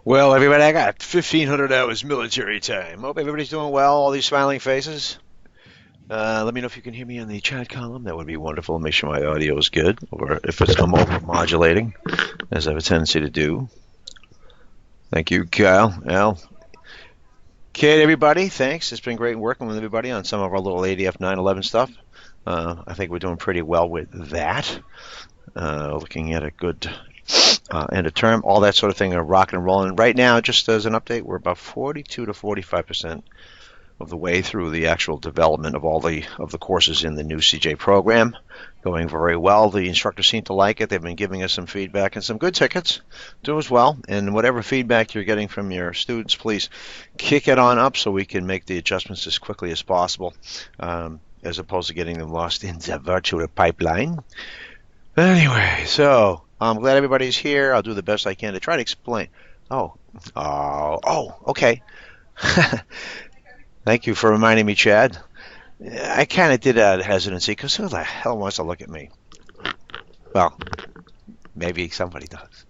Well, everybody, I got 1,500 hours military time. Hope everybody's doing well. All these smiling faces. Let me know if you can hear me in the chat column. That would be wonderful. Make sure my audio is good, or if it's over modulating, as I have a tendency to do. Thank you, Kyle. Al. Kid, everybody, thanks. It's been great working with everybody on some of our little ADF 911 stuff. I think we're doing pretty well with that. Looking at a good end of term, all that sort of thing are rocking and rolling. Right now, just as an update, we're about 42 to 45% of the way through the actual development of all the courses in the new CJ program. Going very well. The instructors seem to like it. They've been giving us some feedback and some good tickets. Do as well. And whatever feedback you're getting from your students, please kick it on up so we can make the adjustments as quickly as possible, as opposed to getting them lost in the virtual pipeline. Anyway, so I'm glad everybody's here. I'll do the best I can to try to explain. Okay. Thank you for reminding me, Chad. I kind of did out of hesitancy because who the hell wants to look at me? Well, maybe somebody does.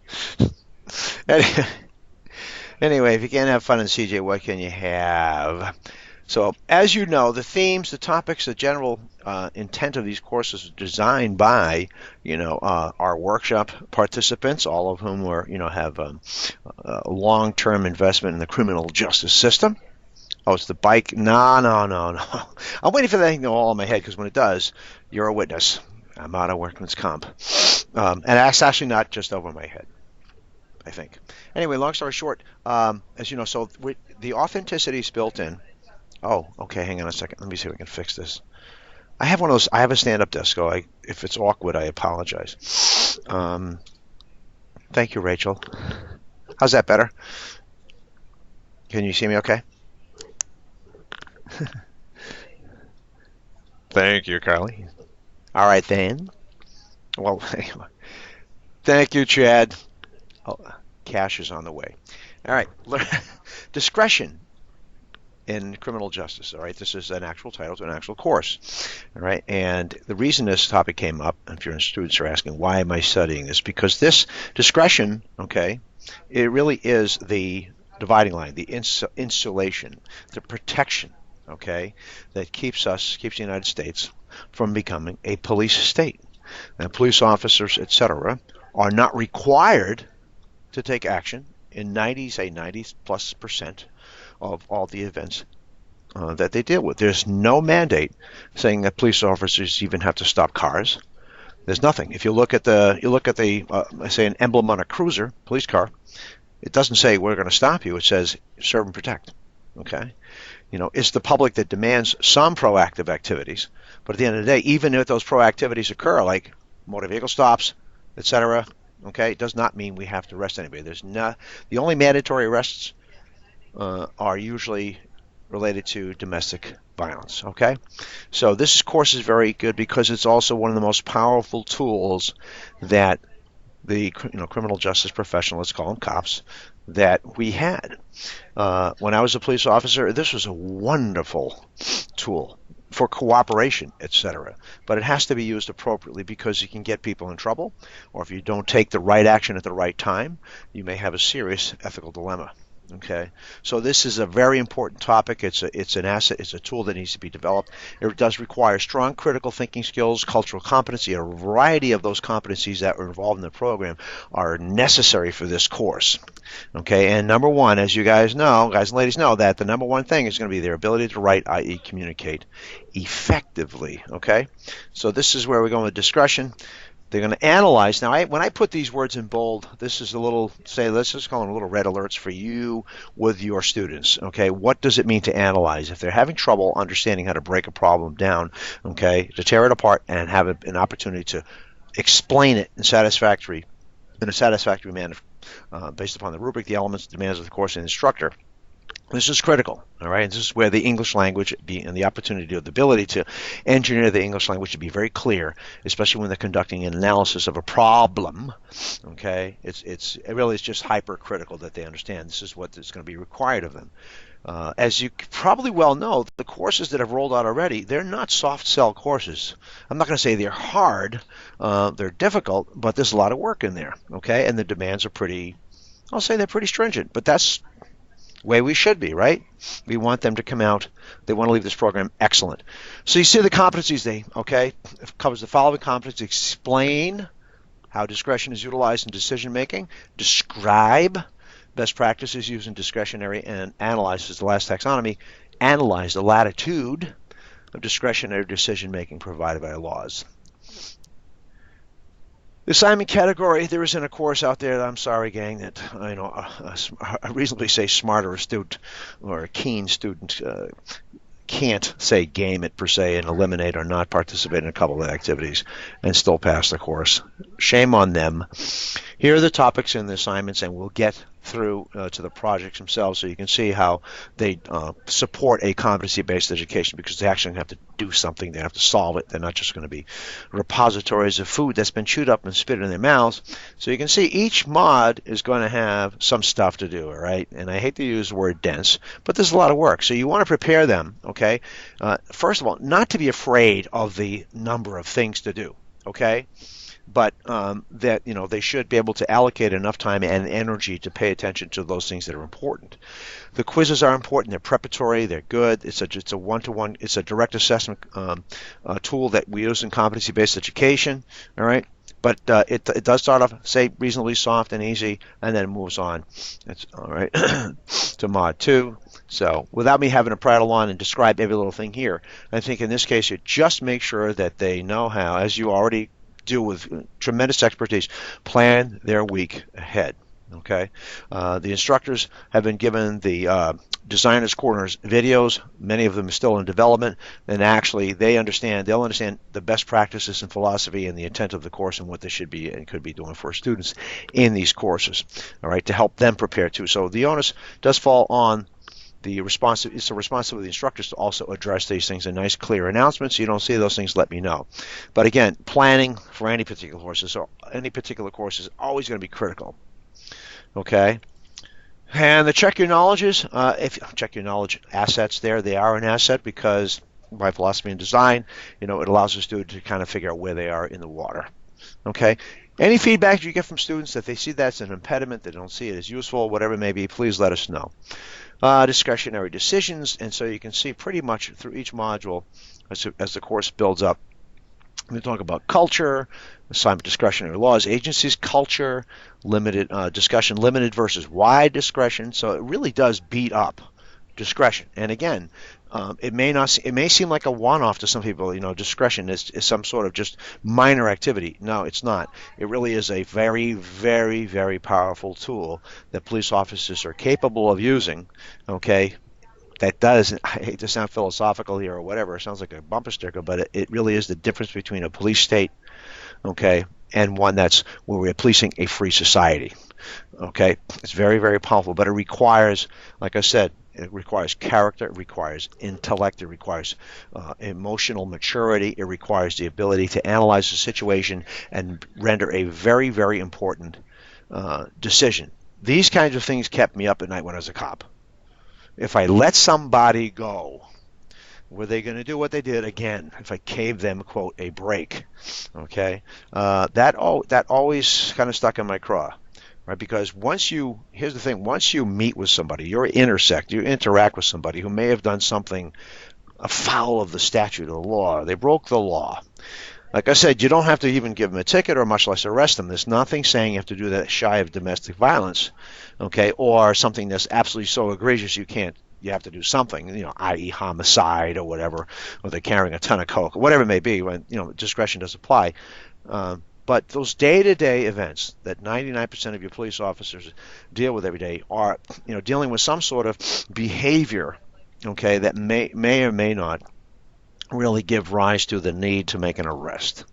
Anyway, if you can't have fun in CJ, what can you have? So, as you know, the themes, the topics, the general intent of these courses are designed by, our workshop participants, all of whom are, have a long-term investment in the criminal justice system. Oh, it's the bike. No. I'm waiting for that thing to go all in my head because when it does, you're a witness. I'm out of workman's comp. And that's actually not just over my head, I think. Anyway, long story short, as you know, so the authenticity is built in. Oh, okay, hang on a second. Let me see if we can fix this. I have one of those. I have a stand-up desk, so if it's awkward, I apologize. Thank you, Rachel. How's that better? Can you see me okay? Thank you, Carly. All right, then. Well, thank you, Chad. Oh, cash is on the way. All right. Discretion in criminal justice. All right, this is an actual title to an actual course. All right, and the reason this topic came up, if your students are asking, why am I studying this? Because this discretion, okay, it really is the dividing line, the insulation, the protection, okay, that keeps the United States from becoming a police state. And police officers, etc., are not required to take action in 90+ % of all the events that they deal with. There's no mandate saying that police officers even have to stop cars. There's nothing. If you look at say an emblem on a cruiser, police car, it doesn't say we're going to stop you. It says serve and protect. Okay, it's the public that demands some proactive activities. But at the end of the day, even if those proactivities occur, like motor vehicle stops, etc., okay, it does not mean we have to arrest anybody. The only mandatory arrests are usually related to domestic violence. Okay, so this course is very good because it's also one of the most powerful tools that the criminal justice professional, let's call them cops, that we had. When I was a police officer, this was a wonderful tool for cooperation, etc. But it has to be used appropriately because you can get people in trouble, or if you don't take the right action at the right time, you may have a serious ethical dilemma. Okay, so this is a very important topic. It's an asset. It's a tool that needs to be developed. It does require strong critical thinking skills, cultural competency. A variety of those competencies that are involved in the program are necessary for this course. Okay, and number one, as you guys know, guys and ladies know, that the number one thing is going to be their ability to write, i.e. communicate effectively. Okay, so this is where we're going with discretion. They're going to analyze. Now, when I put these words in bold, this is let's just call them little red alerts for you with your students. Okay, what does it mean to analyze? If they're having trouble understanding how to break a problem down, okay, to tear it apart and have an opportunity to explain it in a satisfactory manner, based upon the rubric, the elements, the demands of the course, and the instructor. This is critical, all right? And this is where the English language and the opportunity or the ability to engineer the English language to be very clear, especially when they're conducting an analysis of a problem, okay? It really is just hypercritical that they understand this is what is going to be required of them. As you probably well know, the courses that have rolled out already, they're not soft sell courses. I'm not going to say they're hard, they're difficult, but there's a lot of work in there, okay? And the demands are pretty I'll say they're pretty stringent, but that's the way we should be, right? We want them to come out. They want to leave this program excellent. So you see the competencies, it covers the following competencies. Explain how discretion is utilized in decision making, describe best practices used in discretionary, and analyzes the last taxonomy, analyze the latitude of discretionary decision making provided by laws. The assignment category, there isn't a course out there, I'm sorry, gang, that a reasonably say smart or astute or a keen student can't say game it per se and eliminate or not participate in a couple of activities and still pass the course. Shame on them. Here are the topics in the assignments, and we'll get through to the projects themselves so you can see how they support a competency-based education, because they actually have to do something. They have to solve it. They're not just going to be repositories of food that's been chewed up and spit in their mouths. So you can see each mod is going to have some stuff to do, all right? And I hate to use the word dense, but there's a lot of work. So you want to prepare them, okay? First of all, not to be afraid of the number of things to do, okay? But that they should be able to allocate enough time and energy to pay attention to those things that are important. The quizzes are important. They're preparatory. They're good. It's a one-to-one. It's a direct assessment tool that we use in competency-based education. All right, but it does start off, say, reasonably soft and easy, and then it moves on. That's all right to mod 2. So without me having to prattle on and describe every little thing here, I think in this case you just make sure that they know how, as you already do with tremendous expertise, plan their week ahead. Okay, the instructors have been given the Designers Corners videos. Many of them are still in development, and actually they'll understand the best practices and philosophy and the intent of the course and what they should be and could be doing for students in these courses. All right, to help them prepare too. So the onus does fall on it's the responsibility of the instructors to also address these things in nice, clear announcements. You don't see those things, let me know. But again, planning for any particular course is always going to be critical. Okay. And the check your knowledges, if you check your knowledge assets there, they are an asset because by philosophy and design, it allows a student to kind of figure out where they are in the water. Okay. Any feedback you get from students that they see that's an impediment, they don't see it as useful, whatever it may be, please let us know. Discretionary decisions, and so you can see pretty much through each module as the course builds up. We talk about culture, assignment discretionary laws, agencies, culture, limited discussion, limited versus wide discretion. So it really does beat up discretion. And again, it may seem like a one-off to some people. Discretion is some sort of just minor activity. No, it's not. It really is a very, very, very powerful tool that police officers are capable of using. Okay, that does. I hate to sound philosophical here or whatever. It sounds like a bumper sticker, but it really is the difference between a police state, okay, and one that's where we're policing a free society. Okay, it's very, very powerful, but it requires, like I said, it requires character, it requires intellect, it requires emotional maturity, it requires the ability to analyze the situation and render a very, very important decision. These kinds of things kept me up at night when I was a cop. If I let somebody go, were they going to do what they did again? If I gave them, quote, a break, okay? That always kind of stuck in my craw. Right, because here's the thing, once you meet with somebody, you interact with somebody who may have done something afoul of the statute of the law, they broke the law. Like I said, you don't have to even give them a ticket or much less arrest them. There's nothing saying you have to do that shy of domestic violence, okay, or something that's absolutely so egregious you have to do something, i.e. homicide or whatever, or they're carrying a ton of coke, or whatever it may be, when, discretion does apply. But those day-to-day events that 99% of your police officers deal with every day are, dealing with some sort of behavior, okay, that may or may not really give rise to the need to make an arrest.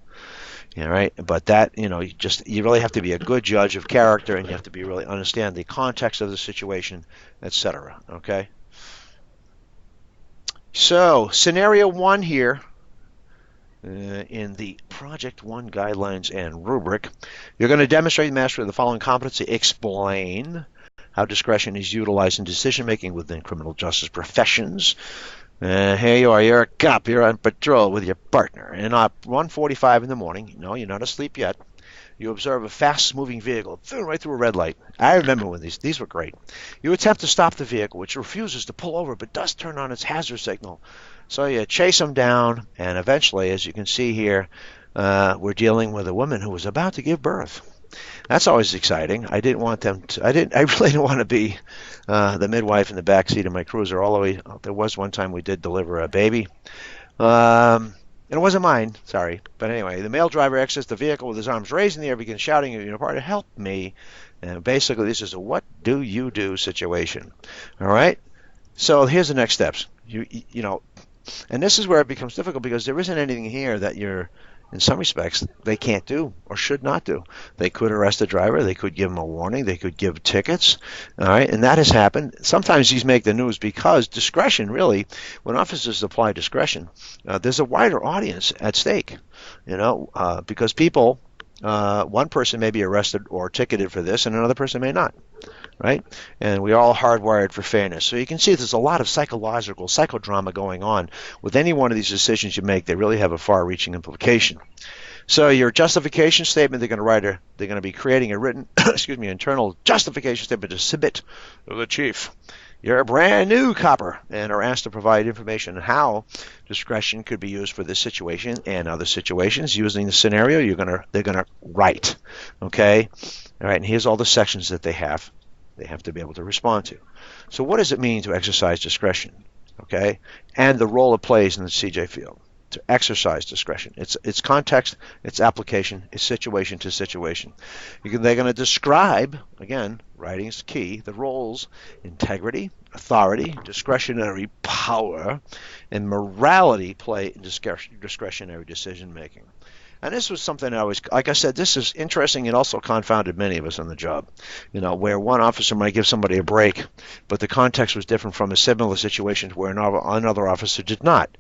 All right, but that, you really have to be a good judge of character, and you have to really understand the context of the situation, etc. Okay. So scenario 1 here. In the Project 1 guidelines and rubric, you're going to demonstrate mastery of the following competency. Explain how discretion is utilized in decision-making within criminal justice professions. Here you are, you're a cop, you're on patrol with your partner, and at 1:45 in the morning, no, you're not asleep yet. You observe a fast-moving vehicle right through a red light. I remember when these were great. You attempt to stop the vehicle, which refuses to pull over, but does turn on its hazard signal. So you chase them down, and eventually, as you can see here, we're dealing with a woman who was about to give birth. That's always exciting. I didn't want them to. I really didn't want to be the midwife in the back seat of my cruiser. Although there was one time we did deliver a baby. And it wasn't mine, sorry. But anyway, the male driver exits the vehicle with his arms raised in the air, begins shouting, partner, help me. And basically, this is a what do you do situation. All right? So here's the next steps. And this is where it becomes difficult because there isn't anything here that in some respects, they can't do or should not do. They could arrest the driver. They could give him a warning. They could give tickets. All right, and that has happened. Sometimes these make the news because discretion, really, when officers apply discretion, there's a wider audience at stake, because people, one person may be arrested or ticketed for this and another person may not. Right? And we're all hardwired for fairness. So you can see there's a lot of psychodrama going on with any one of these decisions you make. They really have a far-reaching implication. So your justification statement, they're going to be creating a written, internal justification statement to submit to the chief. You're a brand new copper and are asked to provide information on how discretion could be used for this situation and other situations. Using the scenario, they're gonna write. Okay? All right, and here's all the sections that they have to be able to respond to. So what does it mean to exercise discretion? Okay? And the role it plays in the CJ field. To exercise discretion. It's context, it's application, it's situation to situation. They're going to describe, again, writing is key, the roles, integrity, authority, discretionary power, and morality play in discretionary decision making. And this was something like I said, this is interesting and also confounded many of us on the job. Where one officer might give somebody a break, but the context was different from a similar situation where another officer did not.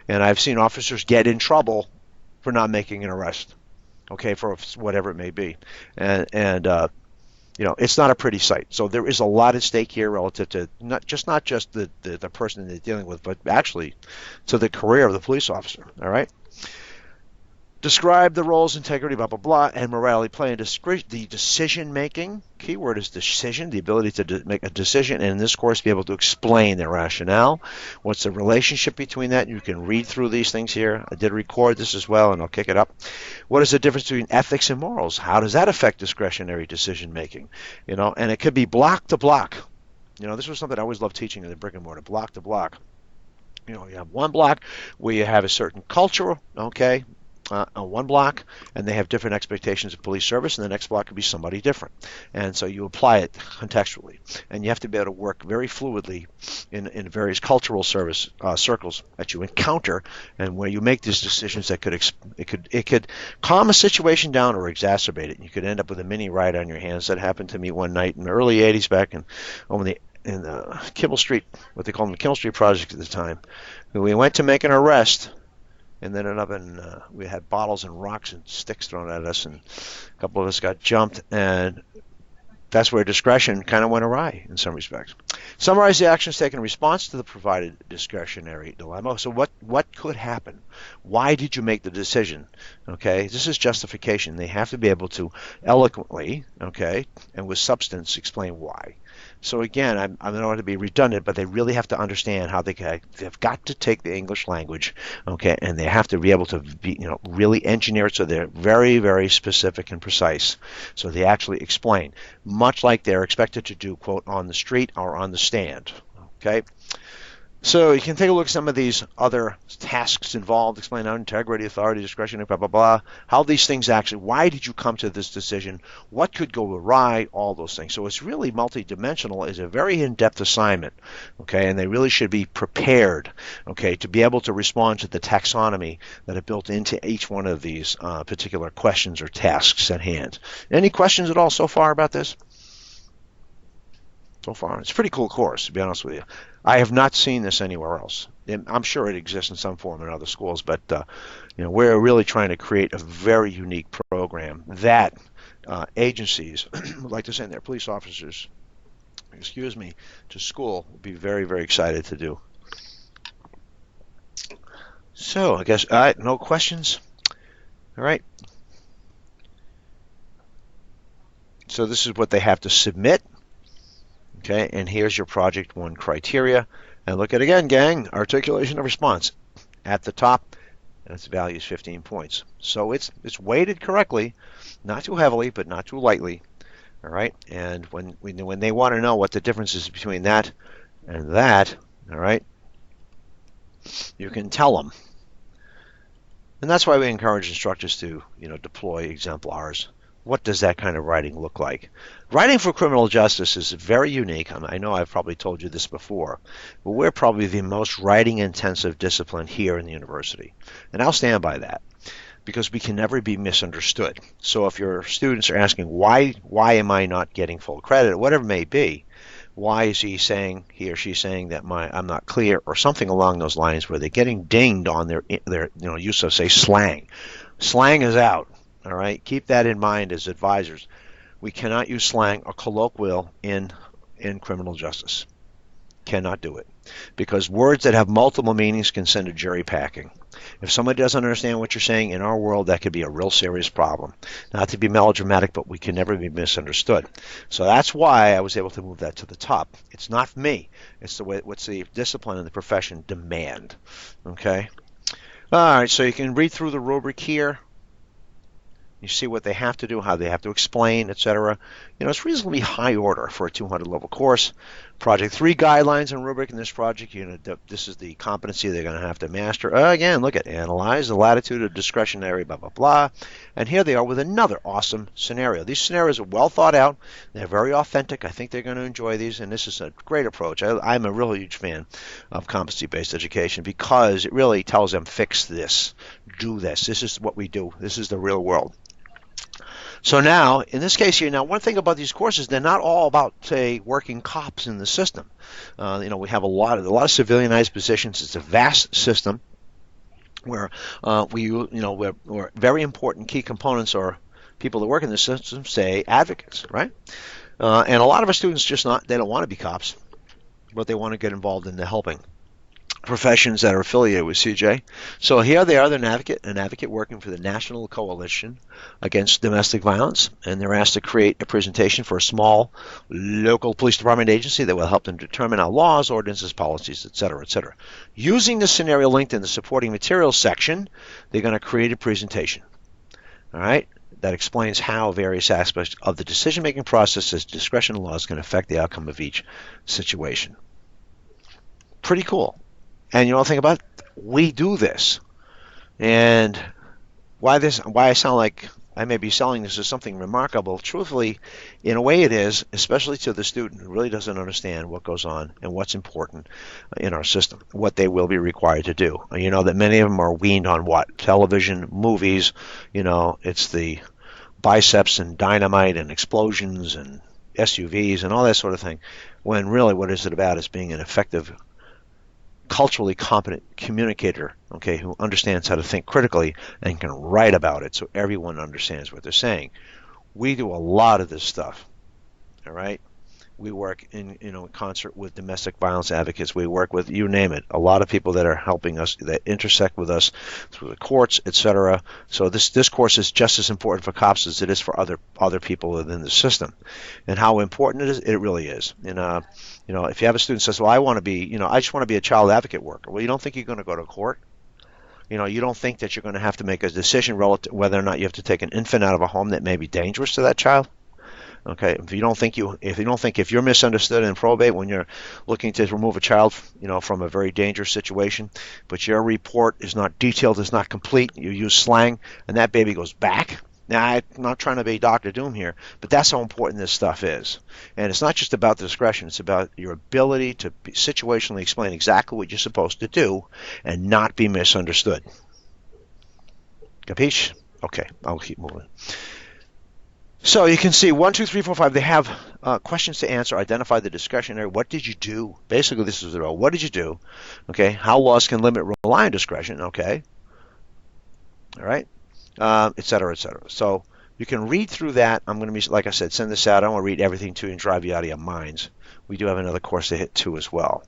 And I've seen officers get in trouble for not making an arrest, okay, for whatever it may be. And it's not a pretty sight. So there is a lot at stake here relative to not just the person they're dealing with, but actually to the career of the police officer, all right? Describe the roles, integrity, blah, blah, blah, and morality play in the decision-making. Keyword is decision, the ability to make a decision, and in this course be able to explain their rationale. What's the relationship between that? You can read through these things here. I did record this as well, and I'll kick it up. What is the difference between ethics and morals? How does that affect discretionary decision-making? And it could be block to block. This was something I always loved teaching in the brick and mortar, block to block. You have one block where you have a certain culture, okay, on one block, and they have different expectations of police service, and the next block could be somebody different. And so you apply it contextually. And you have to be able to work very fluidly in various cultural service circles that you encounter, and where you make these decisions that it could calm a situation down or exacerbate it. You could end up with a mini riot on your hands. That happened to me one night in the early 80s back in Kimmel Street, what they called the Kimmel Street Project at the time. We went to make an arrest, and then we had bottles and rocks and sticks thrown at us, and a couple of us got jumped, and that's where discretion kind of went awry in some respects. Summarize the actions taken in response to the provided discretionary dilemma. So what could happen? Why did you make the decision? Okay, this is justification. They have to be able to eloquently, okay, and with substance explain why. So again, I don't want to be redundant, but they really have to understand how they've got to take the English language, okay, and they have to be able to be, really engineer it so they're very, very specific and precise. So they actually explain, much like they're expected to do, quote, on the street or on the stand, okay. So you can take a look at some of these other tasks involved, explain how integrity, authority, discretion, blah, blah, blah, how these things actually, why did you come to this decision, what could go awry, all those things. So it's really multidimensional. It's a very in-depth assignment, okay, and they really should be prepared, okay, to be able to respond to the taxonomy that are built into each one of these particular questions or tasks at hand. Any questions at all so far about this? So far, it's a pretty cool course, to be honest with you. I have not seen this anywhere else. I'm sure it exists in some form in other schools, but we're really trying to create a very unique program that agencies would like to send their police officers, to school. Would be very, very excited to do. So I guess, all right, no questions. All right. So this is what they have to submit. Okay, and here's your project one criteria. And look at again, gang, articulation of response at the top, and its value is 15 points. So it's weighted correctly, not too heavily, but not too lightly. All right, and when they want to know what the difference is between that and that, all right, you can tell them. And that's why we encourage instructors to, deploy exemplars. What does that kind of writing look like? Writing for criminal justice is very unique. I know I've probably told you this before, but we're probably the most writing-intensive discipline here in the university. And I'll stand by that because we can never be misunderstood. So if your students are asking, why am I not getting full credit, whatever it may be, why is he or she saying that I'm not clear, or something along those lines, where they're getting dinged on their use of, say, slang. Slang is out. All right, keep that in mind as advisors. We cannot use slang or colloquial in criminal justice. Cannot do it, because words that have multiple meanings can send a jury packing. If somebody doesn't understand what you're saying in our world, that could be a real serious problem. Not to be melodramatic, but we can never be misunderstood. So that's why I was able to move that to the top. It's not me. It's the way what's the discipline and the profession demand. Okay. All right. So you can read through the rubric here. You see what they have to do, how they have to explain, etc. It's reasonably high order for a 200 level course. Project 3 guidelines and rubric in this project. This is the competency they're going to have to master. Again, look at analyze the latitude of discretionary, blah, blah, blah. And here they are with another awesome scenario. These scenarios are well thought out. They're very authentic. I think they're going to enjoy these, and this is a great approach. I'm a really huge fan of competency-based education because it really tells them, fix this, do this. This is what we do. This is the real world. So now, in this case here, now one thing about these courses, they're not all about, say, working cops in the system. We have a lot of civilianized positions. It's a vast system where where very important key components are people that work in the system, say, advocates, right? And a lot of our students they don't want to be cops, but they want to get involved in the helping professions that are affiliated with CJ. So here they are, an advocate working for the National Coalition Against Domestic Violence, and they're asked to create a presentation for a small local police department agency that will help them determine our laws, ordinances, policies, etc., etc. Using the scenario linked in the supporting materials section, they're going to create a presentation. All right? That explains how various aspects of the decision-making process as discretion laws can affect the outcome of each situation. Pretty cool. And you know the thing about it? We do this. And why I sound like I may be selling this as something remarkable, truthfully, in a way it is, especially to the student who really doesn't understand what goes on and what's important in our system, what they will be required to do. You know that many of them are weaned on what? Television, movies, it's the biceps and dynamite and explosions and SUVs and all that sort of thing, when really what is it about is being an effective culturally competent communicator, okay, who understands how to think critically and can write about it so everyone understands what they're saying. We do a lot of this stuff, all right? We work in concert with domestic violence advocates. We work with, you name it, a lot of people that are helping us, that intersect with us through the courts, etc. So this course is just as important for cops as it is for other people within the system. And how important it is, it really is. And if you have a student who says, well, I just want to be a child advocate worker. Well, you don't think you're going to go to court? You don't think that you're going to have to make a decision relative whether or not you have to take an infant out of a home that may be dangerous to that child? Okay, if you're misunderstood in probate when you're looking to remove a child, from a very dangerous situation, but your report is not detailed, is not complete, you use slang, and that baby goes back. Now, I'm not trying to be Dr. Doom here, but that's how important this stuff is. And it's not just about the discretion, it's about your ability to situationally explain exactly what you're supposed to do and not be misunderstood. Capiche? Okay, I'll keep moving. So you can see 1, 2, 3, 4, 5. They have questions to answer. Identify the discretionary. What did you do? Basically, this is the role. What did you do? Okay. How laws can limit rely on discretion. Okay. All right. Et cetera, et cetera. So you can read through that. I'm going to be, like I said, send this out. I don't want to read everything to you and drive you out of your minds. We do have another course to hit too as well.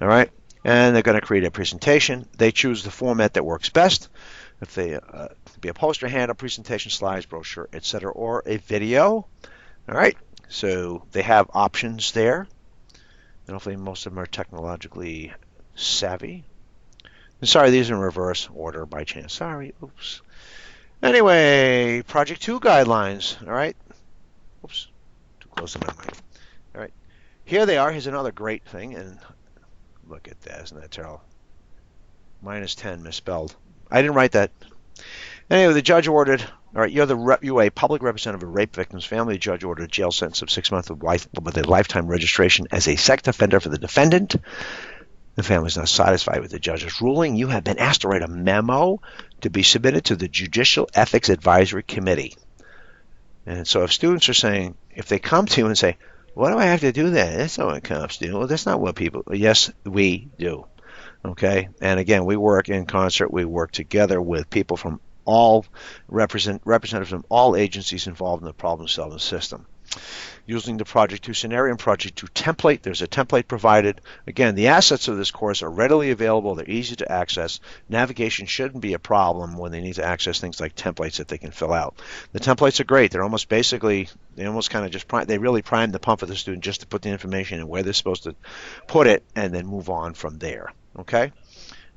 All right. and they're going to create a presentation. They choose the format that works best. If they be a poster, handout, presentation, slides, brochure, etc., or a video. All right, so they have options there, and hopefully most of them are technologically savvy. And sorry, these are in reverse order by chance. Sorry, oops. Anyway, Project 2 guidelines. All right, oops, too close to my mic. All right, here they are. Here's another great thing, and look at that, isn't that terrible? -10 misspelled. I didn't write that. Anyway, the judge ordered, all right, you're a public representative of rape victims' family. The judge ordered a jail sentence of 6 months with a lifetime registration as a sex offender for the defendant. The family is not satisfied with the judge's ruling. You have been asked to write a memo to be submitted to the Judicial Ethics Advisory Committee. And so if students are saying, if they come to you and say, what do I have to do then? That's not what cops do. Well, that's not what people, yes, we do. Okay, and again, we work in concert. We work together with people from all representatives from all agencies involved in the problem-solving system. Using the Project 2 scenario and Project 2 template, there's a template provided. Again, the assets of this course are readily available. They're easy to access. Navigation shouldn't be a problem when they need to access things like templates that they can fill out. The templates are great. They're almost basically, they almost kind of just they really prime the pump for the student just to put the information in where they're supposed to put it and then move on from there. Okay?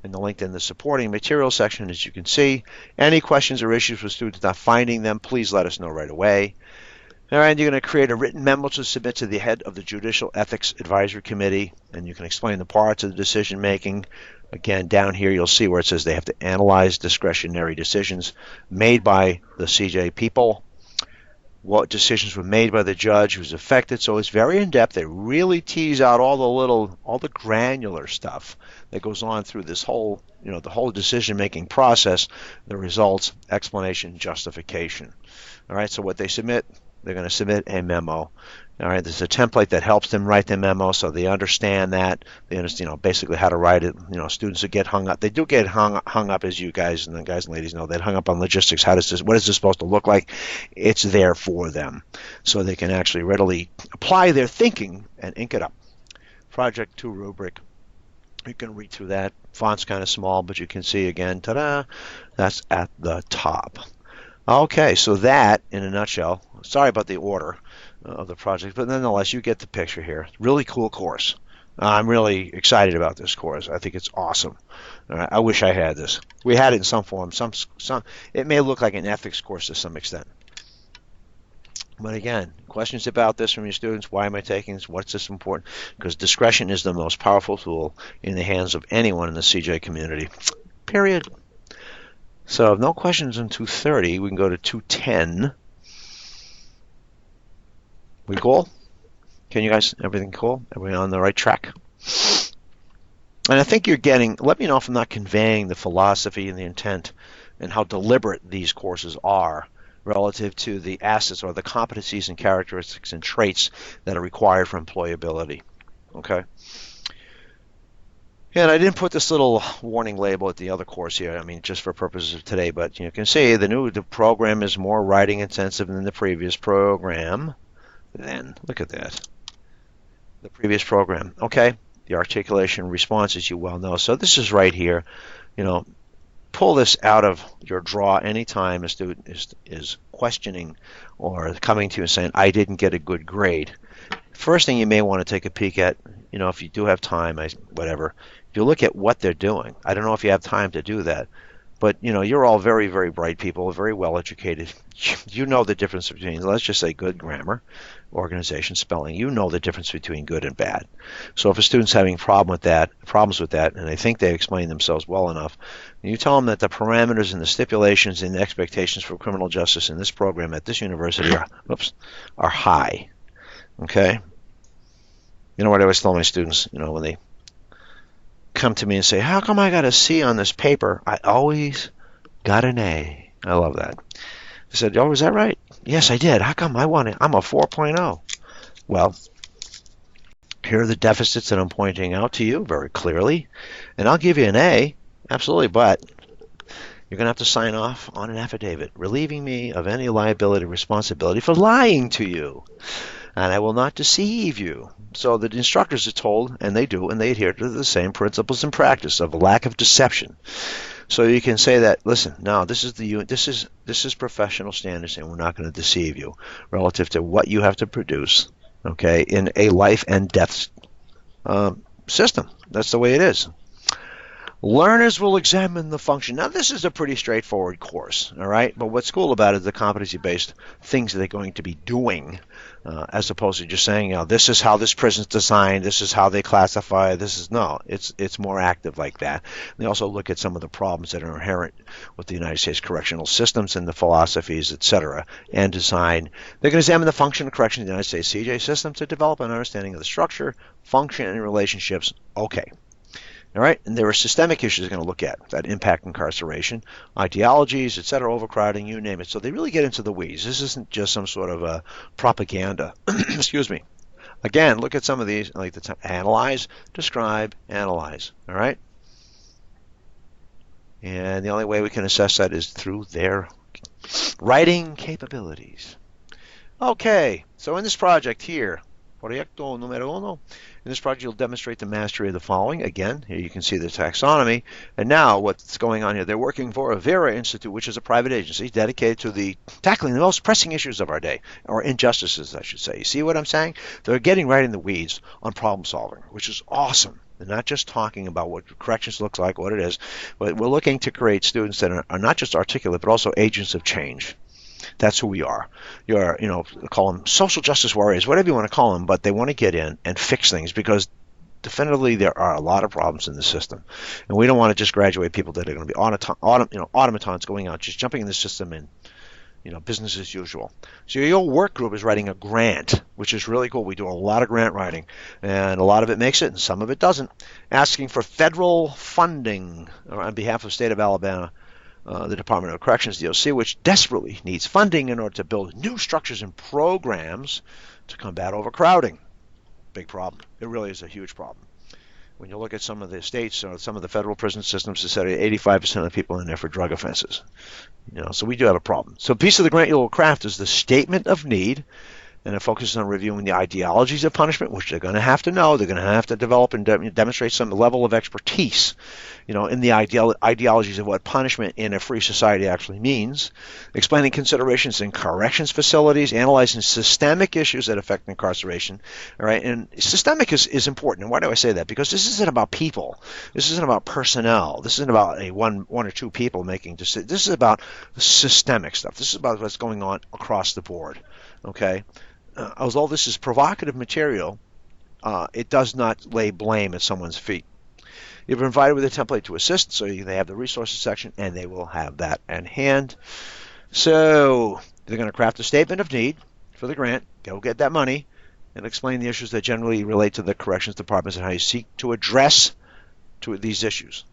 And the link in the supporting material section, as you can see. Any questions or issues with students not finding them, please let us know right away. All right, you're going to create a written memo to submit to the head of the Judicial Ethics Advisory Committee, and you can explain the parts of the decision making. Again, down here you'll see where it says they have to analyze discretionary decisions made by the CJ people, what decisions were made by the judge who's affected. So it's very in-depth. They really tease out all the granular stuff that goes on through this whole, the whole decision-making process, the results, explanation, justification. All right, so what they submit, they're going to submit a memo. All right, there's a template that helps them write the memo so they understand that. They understand, basically how to write it. Students who get hung up, they do get hung up, as you guys and ladies know, they hung up on logistics. What is this supposed to look like? It's there for them so they can actually readily apply their thinking and ink it up. Project 2 rubric. You can read through that. Font's kind of small, but you can see again, ta-da, that's at the top. Okay, so that, in a nutshell, sorry about the order of the project, but nonetheless, you get the picture here. Really cool course. I'm really excited about this course. I think it's awesome. I wish I had this. We had it in some form. It may look like an ethics course to some extent. But again, questions about this from your students? Why am I taking this? What's this important? Because discretion is the most powerful tool in the hands of anyone in the CJ community. Period. So if no questions in 2:30, we can go to 2:10. We cool? Can you guys, everything cool? Everyone on the right track? And I think you're getting, let me know if I'm not conveying the philosophy and the intent and how deliberate these courses are relative to the assets or the competencies and characteristics and traits that are required for employability. Okay? And I didn't put this little warning label at the other course here, just for purposes of today, but you can see the program is more writing intensive than the previous program. Then, look at that. The previous program. Okay? The articulation response, as you well know. So this is right here. Pull this out of your drawer anytime a student is questioning or coming to you and saying, I didn't get a good grade. First thing you may want to take a peek at, if you do have time, whatever, if you look at what they're doing. I don't know if you have time to do that, but you're all very, very bright people, very well educated. You know the difference between, let's just say, good grammar, organization, spelling. You know the difference between good and bad. So if a student's having problems with that, and they think they explain themselves well enough, you tell them that the parameters and the stipulations and the expectations for criminal justice in this program at this university are high. Okay? You know what I always tell my students, when they come to me and say, how come I got a C on this paper? I always got an A. I love that. I said, oh, is that right? Yes, I did. How come I'm a 4.0? Well, here are the deficits that I'm pointing out to you very clearly, and I'll give you an A, absolutely, but you're going to have to sign off on an affidavit relieving me of any liability or responsibility for lying to you. and I will not deceive you. So the instructors are told, and they do, and they adhere to the same principles and practice of a lack of deception. So you can say that, listen, now this is professional standards, and we're not going to deceive you relative to what you have to produce, okay, in a life and death system. That's the way it is. Learners will examine the function. Now, this is a pretty straightforward course, all right? But what's cool about it is the competency-based things that they're going to be doing, as opposed to just saying, this is how this prison's designed, this is how they classify, no, it's more active like that. They also look at some of the problems that are inherent with the United States correctional systems and the philosophies, etc., and design. They can examine the function of correction in the United States CJ system to develop an understanding of the structure, function, and relationships. Okay. All right, and there are systemic issues they're going to look at that impact incarceration, ideologies, etc., overcrowding, you name it. So they really get into the weeds. This isn't just some sort of propaganda. Excuse me. Again, look at some of these, like analyze, describe, analyze. All right, and the only way we can assess that is through their writing capabilities. Okay, so in this project here, Proyecto número uno. In this project, you'll demonstrate the mastery of the following. Again, here you can see the taxonomy. And now what's going on here, they're working for a Vera Institute, which is a private agency dedicated to tackling the most pressing issues of our day, or injustices, I should say. You see what I'm saying? They're getting right in the weeds on problem solving, which is awesome. They're not just talking about what corrections looks like, what it is, but we're looking to create students that are not just articulate, but also agents of change. That's who we are. You're, call them social justice warriors, whatever you want to call them, but they want to get in and fix things because definitively there are a lot of problems in the system. And we don't want to just graduate people that are going to be automatons going out, just jumping in the system and, business as usual. So your work group is writing a grant, which is really cool. We do a lot of grant writing, and a lot of it makes it, and some of it doesn't. Asking for federal funding on behalf of the state of Alabama, the Department of Corrections, DOC, which desperately needs funding in order to build new structures and programs to combat overcrowding. Big problem. It really is a huge problem. When you look at some of the states or some of the federal prison systems, they say 85% of the people in there for drug offenses. So we do have a problem. So a piece of the grant you'll craft is the statement of need, and it focuses on reviewing the ideologies of punishment, which they're going to have to know. They're going to have to develop and demonstrate some level of expertise, in the ideologies of what punishment in a free society actually means. Explaining considerations in corrections facilities, analyzing systemic issues that affect incarceration. All right, and systemic is important. And why do I say that? Because this isn't about people. This isn't about personnel. This isn't about one or two people making decisions. This is about systemic stuff. This is about what's going on across the board. Okay. Although this is provocative material, it does not lay blame at someone's feet. You're provided with a template to assist, so they have the resources section, and they will have that in hand. So they're going to craft a statement of need for the grant, go get that money, and explain the issues that generally relate to the corrections departments and how you seek to address these issues.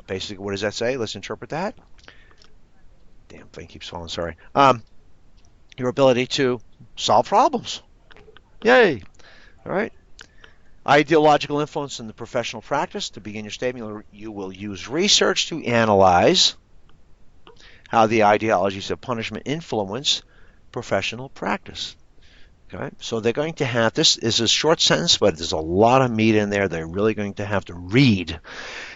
Basically, what does that say? Let's interpret that. Damn thing keeps falling, sorry. Your ability to solve problems. Yay! All right. Ideological influence in the professional practice. To begin your statement, you will use research to analyze how the ideologies of punishment influence professional practice. Okay, so they're going to have, this is a short sentence, but there's a lot of meat in there. They're really going to have to read,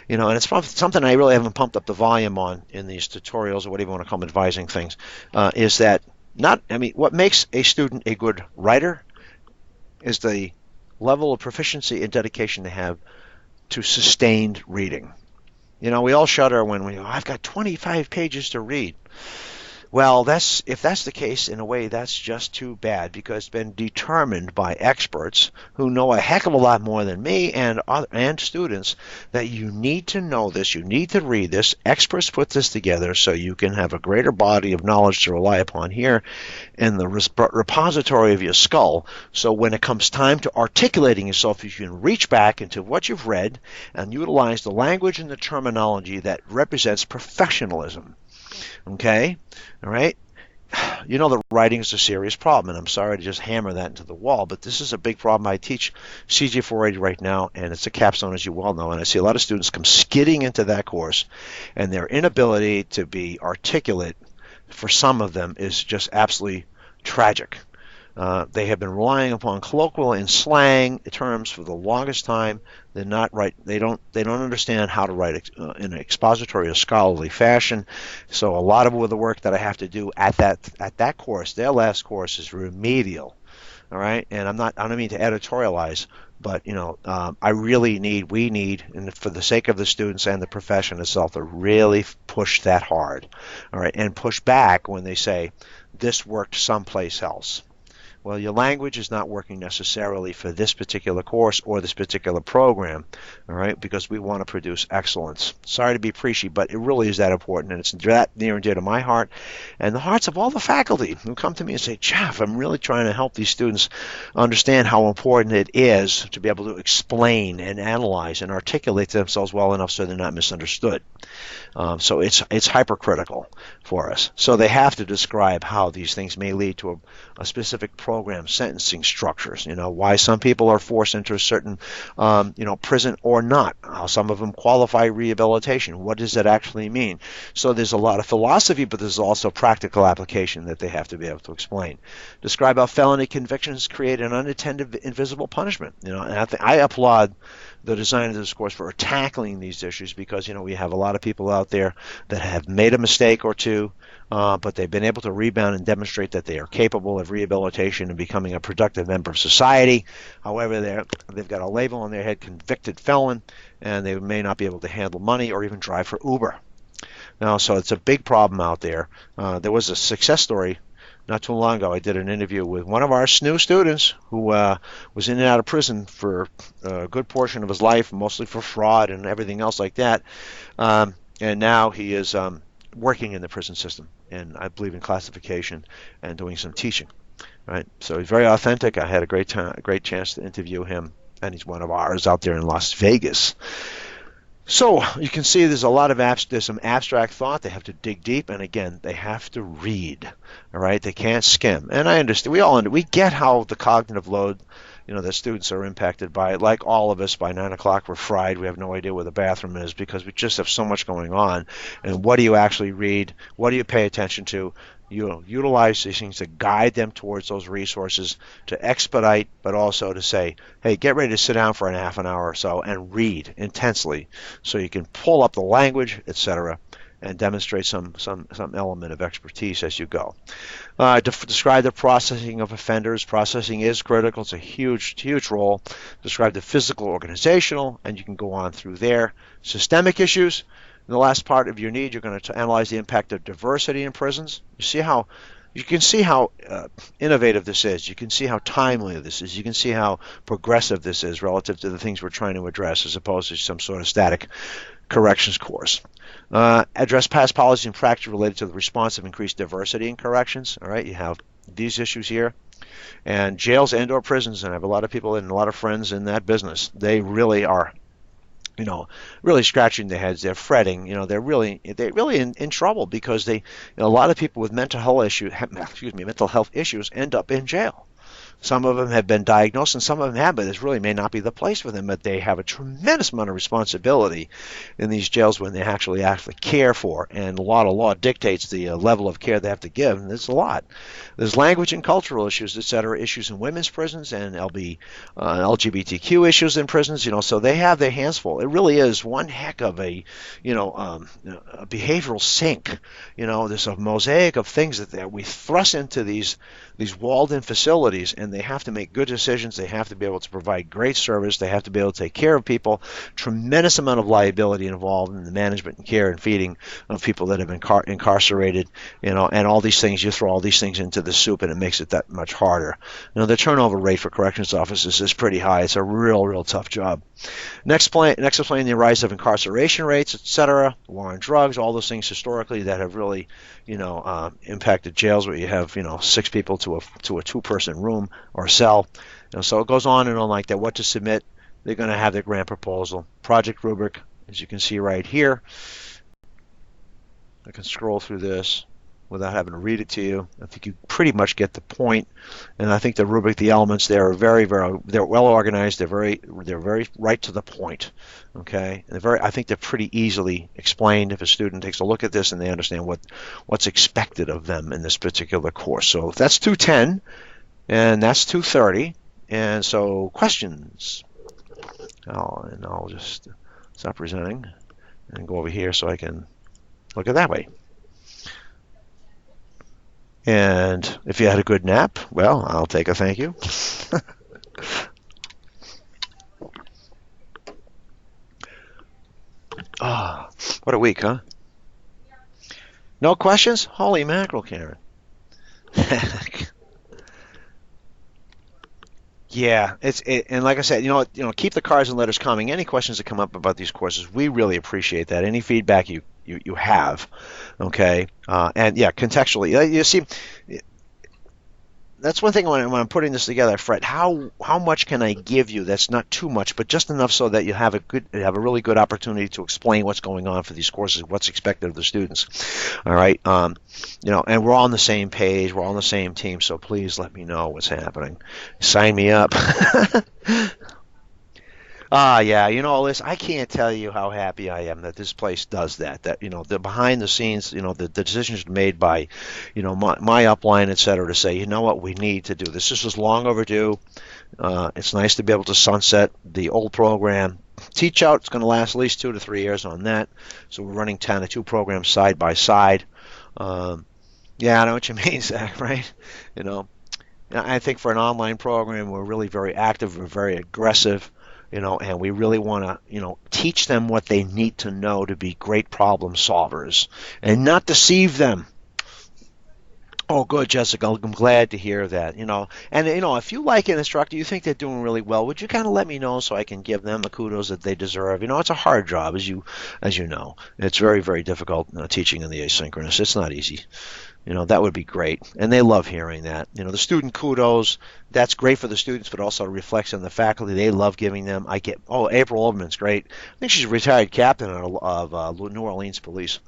and it's probably something I really haven't pumped up the volume on in these tutorials, or whatever you want to call them, advising things, is that what makes a student a good writer is the level of proficiency and dedication they have to sustained reading. We all shudder when I've got 25 pages to read. Well, if that's the case, in a way, that's just too bad, because it's been determined by experts who know a heck of a lot more than me and students that you need to know this, you need to read this. Experts put this together so you can have a greater body of knowledge to rely upon here in the repository of your skull. So when it comes time to articulating yourself, you can reach back into what you've read and utilize the language and the terminology that represents professionalism. Okay? All right? The writing is a serious problem, and I'm sorry to just hammer that into the wall, but this is a big problem. I teach CJ 480 right now, and it's a capstone, as you well know, and I see a lot of students come skidding into that course, and their inability to be articulate, for some of them, is just absolutely tragic. They have been relying upon colloquial and slang terms for the longest time. They're not right. They don't understand how to write in an expository or scholarly fashion. So a lot of the work that I have to do at that course, their last course, is remedial. All right, and I don't mean to editorialize, but we need, and for the sake of the students and the profession itself, to really push that hard. All right, and push back when they say this worked someplace else. Well, your language is not working necessarily for this particular course or this particular program, all right, because we want to produce excellence. Sorry to be preachy, but it really is that important, and it's that near and dear to my heart and the hearts of all the faculty who come to me and say, Jeff, I'm really trying to help these students understand how important it is to be able to explain and analyze and articulate themselves well enough so they're not misunderstood. So it's hypercritical for us. So they have to describe how these things may lead to a specific program sentencing structures. Why some people are forced into a certain prison or not. How some of them qualify rehabilitation. What does that actually mean? So there's a lot of philosophy, but there's also practical application that they have to be able to explain. Describe how felony convictions create an unintended invisible punishment. And I applaud the design of this course for tackling these issues because, we have a lot of people out there that have made a mistake or two, but they've been able to rebound and demonstrate that they are capable of rehabilitation and becoming a productive member of society. However, they've got a label on their head, convicted felon, and they may not be able to handle money or even drive for Uber. Now, so it's a big problem out there. There was a success story not too long ago. I did an interview with one of our new students who was in and out of prison for a good portion of his life, mostly for fraud and everything else like that. And now he is working in the prison system, and I believe in classification and doing some teaching. Right? So he's very authentic. I had a great chance to interview him, and he's one of ours out there in Las Vegas. So you can see there's some abstract thought. They have to dig deep, and again, they have to read. All right, they can't skim. And I understand. We get how the cognitive load, the students are impacted by it. Like all of us, by 9 o'clock we're fried. We have no idea where the bathroom is because we just have so much going on. And what do you actually read? What do you pay attention to? You utilize these things to guide them towards those resources, to expedite, but also to say, hey, get ready to sit down for a half an hour or so and read intensely so you can pull up the language, etc., and demonstrate some element of expertise as you go. Describe the processing of offenders. Processing is critical. It's a huge role. Describe the physical, organizational, and you can go on through there. Systemic issues. In the last part of your need, you're going to analyze the impact of diversity in prisons. You can see how innovative this is. You can see how timely this is. You can see how progressive this is relative to the things we're trying to address as opposed to some sort of static corrections course. Address past policy and practice related to the response of increased diversity in corrections. All right, you have these issues here. And jails and/or prisons, and I have a lot of people and a lot of friends in that business. They really are really scratching their heads. They're fretting. They're really in trouble because a lot of people with mental health issues end up in jail. Some of them have been diagnosed and some of them have, but this really may not be the place for them, but they have a tremendous amount of responsibility in these jails when they actually care for, and a lot of law dictates the level of care they have to give, and there's a lot. There's language and cultural issues, etc., issues in women's prisons and LGBTQ issues in prisons, so they have their hands full. It really is one heck of a behavioral sink. There's a mosaic of things that we thrust into these walled-in facilities, and they have to make good decisions. They have to be able to provide great service. They have to be able to take care of people. Tremendous amount of liability involved in the management and care and feeding of people that have been incarcerated, and all these things. You throw all these things into the soup, and it makes it that much harder. The turnover rate for corrections officers is pretty high. It's a real tough job. Next, explain the rise of incarceration rates, etc., war on drugs, all those things historically that have really, impacted jails where you have, 6 people to a 2-person room or cell. So it goes on and on like that. What to submit? They're going to have their grant proposal. Project Rubric, as you can see right here. I can scroll through this without having to read it to you. I think you pretty much get the point. And I think the rubric, the elements there are they're well organized. They're very right to the point. Okay, and I think they're pretty easily explained if a student takes a look at this and they understand what's expected of them in this particular course. So if that's 210, And that's 2:30. And so questions. I'll just stop presenting and go over here so I can look at that way. And if you had a good nap, well, I'll take a thank you. Ah, what a week, huh? No questions? Holy mackerel, Karen. Yeah, and like I said, keep the cards and letters coming. Any questions that come up about these courses, we really appreciate that. Any feedback you have, okay, and yeah, contextually, you see, that's one thing when I'm putting this together, Fred. How much can I give you that's not too much, but just enough so that you have a really good opportunity to explain what's going on for these courses, what's expected of the students. All right, and we're all on the same page, we're all on the same team. So please let me know what's happening. Sign me up. Yeah, Liz, I can't tell you how happy I am that this place does that. That, the behind the scenes, the decisions made by, my upline, et cetera, to say, you know what, we need to do this. This is long overdue. It's nice to be able to sunset the old program. Teach out, it's going to last at least 2 to 3 years on that. So we're running kind of two programs side by side. Yeah, I know what you mean, Zach, right? I think for an online program, we're really very active, we're very aggressive. And we really want to, teach them what they need to know to be great problem solvers and not deceive them. Oh, good, Jessica. I'm glad to hear that. If you like an instructor, you think they're doing really well, would you kind of let me know so I can give them the kudos that they deserve? It's a hard job, as you know. It's very, very difficult teaching in the asynchronous. It's not easy. That would be great. And they love hearing that. The student kudos, that's great for the students, but also reflects on the faculty. They love giving them. April Overman's great. I think she's a retired captain of New Orleans Police.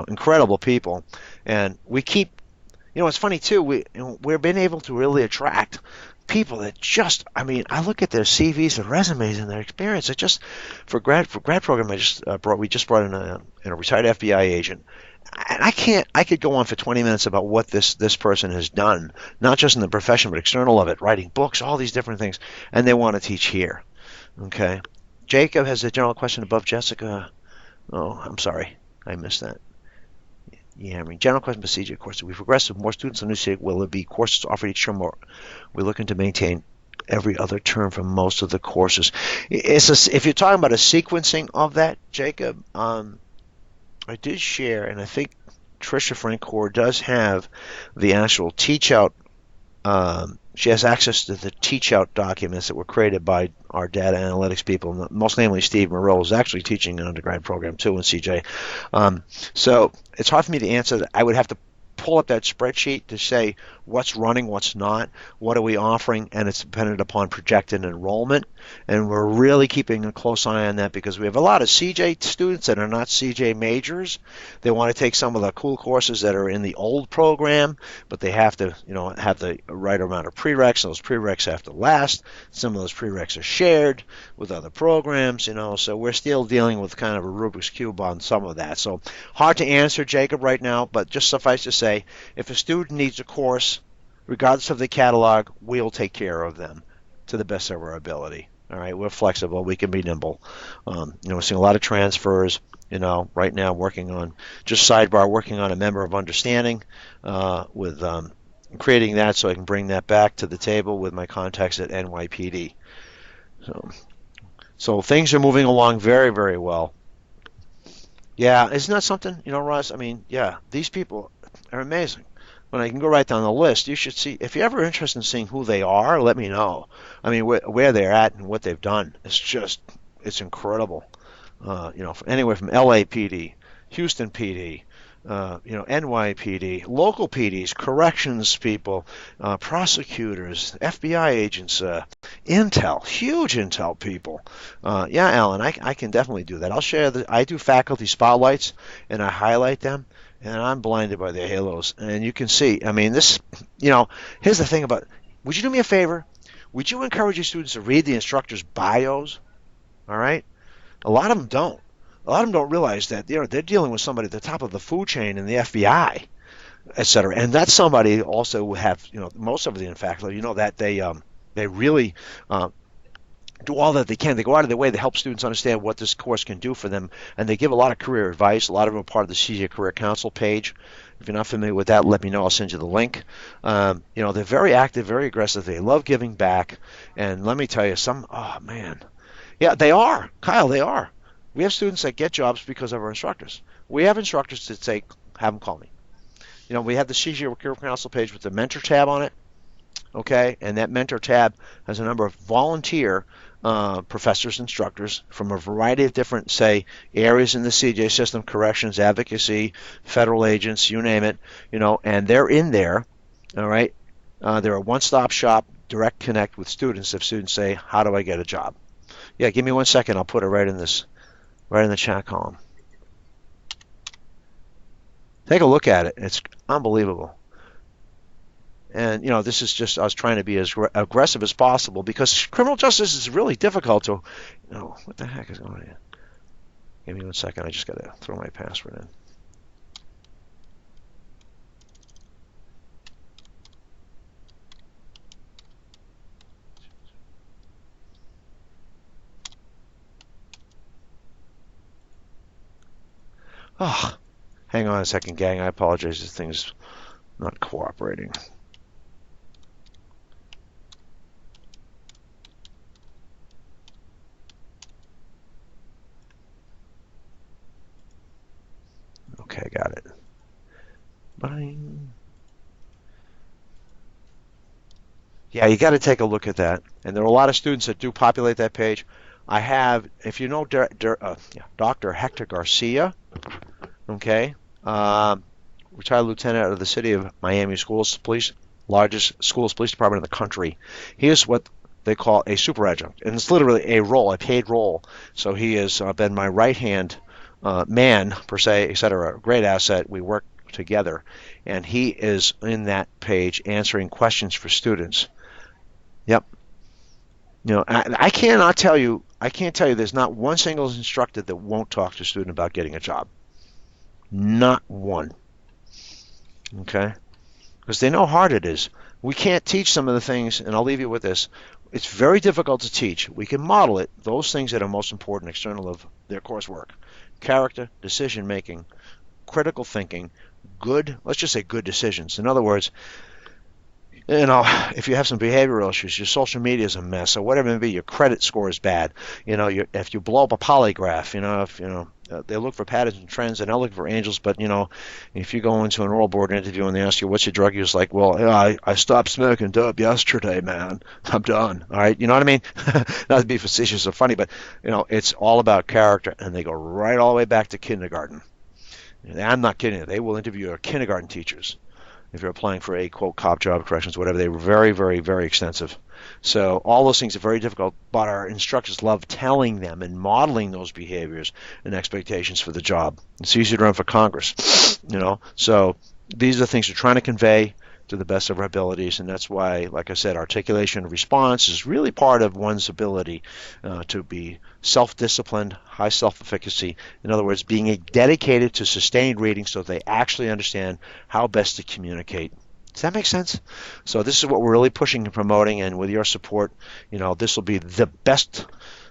Incredible people. And we keep, it's funny too, we've been able to really attract people that I look at their CVs and resumes and their experience. It just, for grad program, we just brought in a retired FBI agent. And I could go on for 20 minutes about what this person has done, not just in the profession, but external of it, writing books, all these different things, and they want to teach here. Okay. Jacob has a general question above Jessica. Oh, I'm sorry. I missed that. Yeah, general question procedure courses. We've progressed with more students on new state. Will there be courses offered each term, or we're looking to maintain every other term for most of the courses? If you're talking about a sequencing of that, Jacob, I did share, and I think Tricia Francoeur does have the actual teach out. She has access to the teach out documents that were created by our data analytics people, most namely Steve Moreau is actually teaching an undergrad program too in CJ. So it's hard for me to answer that. I would have to pull up that spreadsheet to say what's running, what's not, what are we offering, and it's dependent upon projected enrollment. And we're really keeping a close eye on that because we have a lot of CJ students that are not CJ majors. They want to take some of the cool courses that are in the old program, but they have to, have the right amount of prereqs. Those prereqs have to last. Some of those prereqs are shared with other programs, so we're still dealing with kind of a Rubik's Cube on some of that. So hard to answer, Jacob, right now, but just suffice to say, if a student needs a course, regardless of the catalog, we'll take care of them to the best of our ability. All right, we're flexible. We can be nimble. We're seeing a lot of transfers. Right now working on a member of understanding with creating that so I can bring that back to the table with my contacts at NYPD. So things are moving along very, very well. Yeah, isn't that something, Russ? Yeah, these people are amazing. When I can go right down the list, you should see. If you're ever interested in seeing who they are, let me know. Where they're at and what they've done. It's incredible. Anywhere from LAPD, Houston PD, NYPD, local PDs, corrections people, prosecutors, FBI agents, Intel, huge Intel people. Yeah, Alan, I can definitely do that. I'll share I do faculty spotlights and I highlight them. And I'm blinded by their halos. And you can see, this, here's the thing would you do me a favor? Would you encourage your students to read the instructor's bios? All right? A lot of them don't. A lot of them don't realize that they're dealing with somebody at the top of the food chain in the FBI. etc. And that's somebody also who have, most of the faculty, that they really do all that they can. They go out of their way to help students understand what this course can do for them, and they give a lot of career advice. A lot of them are part of the Seizure Career Council page. If you're not familiar with that, let me know. I'll send you the link. They're very active, very aggressive. They love giving back. And let me tell you, oh man, yeah, they are, Kyle. They are. We have students that get jobs because of our instructors. We have instructors that say, have them call me. We have the Seizure Career Council page with the mentor tab on it. Okay, and that mentor tab has a number of volunteer professors, instructors from a variety of different, say, areas in the CJ system, corrections, advocacy, federal agents, you name it, and they're in there, all right? They're a one-stop shop, direct connect with students if students say, how do I get a job? Yeah, give me 1 second. I'll put it right in the chat column. Take a look at it. It's unbelievable. And, this is just us trying to be as aggressive as possible because criminal justice is really difficult to, what the heck is going on here? Give me 1 second. I just got to throw my password in. Oh, hang on a second, gang. I apologize. This thing's not cooperating. Okay, got it. Bang. Yeah, you got to take a look at that. And there are a lot of students that do populate that page. I have, if you know Dr. Hector Garcia, okay, retired lieutenant out of the city of Miami Schools Police, largest schools police department in the country. He is what they call a super adjunct, and it's literally a role, a paid role. So he has been my right hand man, per se, etc. Great asset. We work together, and he is in that page answering questions for students. Yep. I cannot tell you. I can't tell you. There's not one single instructor that won't talk to a student about getting a job. Not one. Okay. Because they know how hard it is. We can't teach some of the things, and I'll leave you with this. It's very difficult to teach. We can model it. Those things that are most important external of their coursework: character, decision making, critical thinking, let's just say good decisions. In other words, if you have some behavioral issues, your social media is a mess, or whatever it may be, your credit score is bad. If you blow up a polygraph, they look for patterns and trends, and they'll look for angels. But if you go into an oral board interview and they ask you what's your drug use, like, well, I stopped smoking dope yesterday, man. I'm done. All right, you know what I mean? Not to be facetious or funny, but it's all about character, and they go right all the way back to kindergarten. I'm not kidding you. They will interview your kindergarten teachers if you're applying for a, quote, cop job, corrections, whatever. They were very, very, very extensive. So all those things are very difficult, but our instructors love telling them and modeling those behaviors and expectations for the job. It's easy to run for Congress, So these are the things we're trying to convey to the best of our abilities, and that's why, like I said, articulation and response is really part of one's ability to be self-disciplined, high self-efficacy. In other words, being dedicated to sustained reading so they actually understand how best to communicate. Does that make sense? So this is what we're really pushing and promoting, and with your support, this will be the best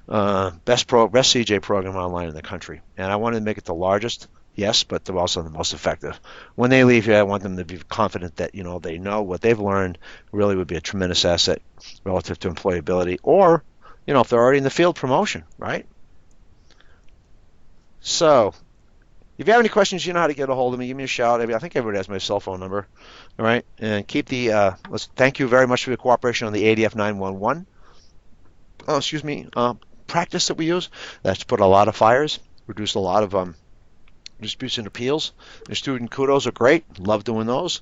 CJ program online in the country. And I wanted to make it the largest. Yes, but they're also the most effective. When they leave here, I want them to be confident that they know what they've learned really would be a tremendous asset relative to employability, or if they're already in the field, promotion, right? So, if you have any questions, you know how to get a hold of me. Give me a shout. I think everybody has my cell phone number, all right? And keep thank you very much for your cooperation on the ADF 911. Practice that we use. That's put a lot of fires, reduced a lot of disputes and appeals. The student kudos are great. Love doing those.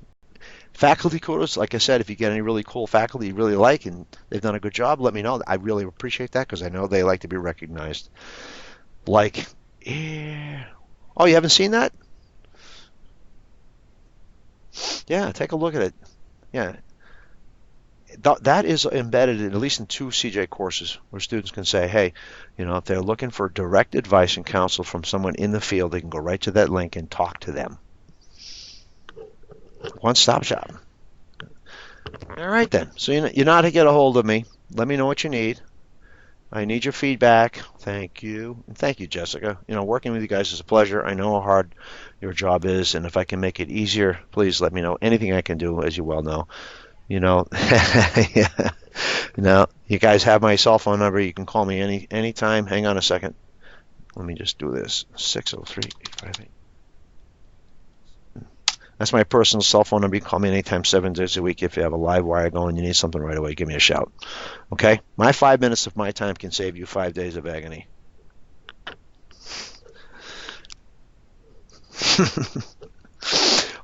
Faculty kudos, like I said, if you get any really cool faculty you really like and they've done a good job, let me know. I really appreciate that because I know they like to be recognized. Yeah. Oh, you haven't seen that? Yeah, take a look at it. Yeah. That is embedded at least in 2 CJ courses where students can say, hey, if they're looking for direct advice and counsel from someone in the field, they can go right to that link and talk to them. One-stop shop. All right then. So you know how to get a hold of me. Let me know what you need. I need your feedback. Thank you. And thank you, Jessica. You know, working with you guys is a pleasure. I know how hard your job is, and if I can make it easier, please let me know. Anything I can do, as you well know. You know, yeah. Now, you guys have my cell phone number. You can call me anytime. Hang on a second. Let me just do this. 603-858. That's my personal cell phone number. You can call me anytime, 7 days a week. If you have a live wire going, you need something right away, give me a shout. Okay? My 5 minutes of my time can save you 5 days of agony.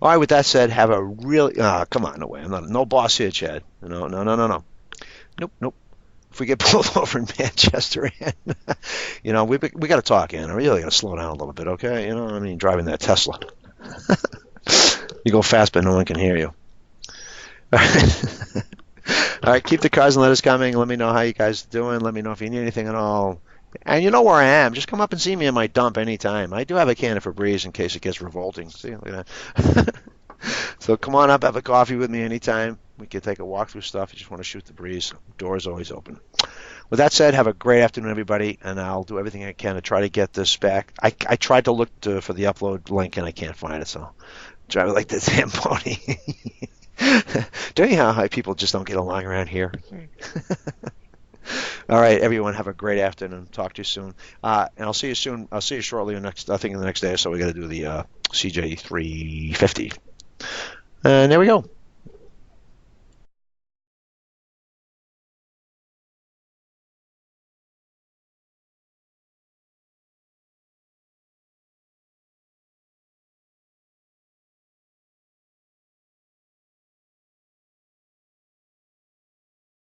All right, with that said, have a really... come on, no way. I'm not no boss here, Chad. No, no, no, no, no. Nope, nope. If we get pulled over in Manchester, you know, we got to talk, Ann. I really got to slow down a little bit, okay? You know, I mean, driving that Tesla. You go fast, but no one can hear you. All right, keep the cars and letters coming. Let me know how you guys are doing. Let me know if you need anything at all. And you know where I am. Just come up and see me in my dump anytime. I do have a can of Febreze in case it gets revolting. See, look at that. So come on up, have a coffee with me anytime. We can take a walk through stuff. You just want to shoot the breeze. Door's always open. With that said, have a great afternoon, everybody, and I'll do everything I can to try to get this back. I tried to look for the upload link, and I can't find it, so drive it like the damn pony. Don't you know how people just don't get along around here? All right, everyone, have a great afternoon. Talk to you soon. And I'll see you soon. I'll see you shortly. I think in the next day or so, we got to do the CJ 350. And there we go.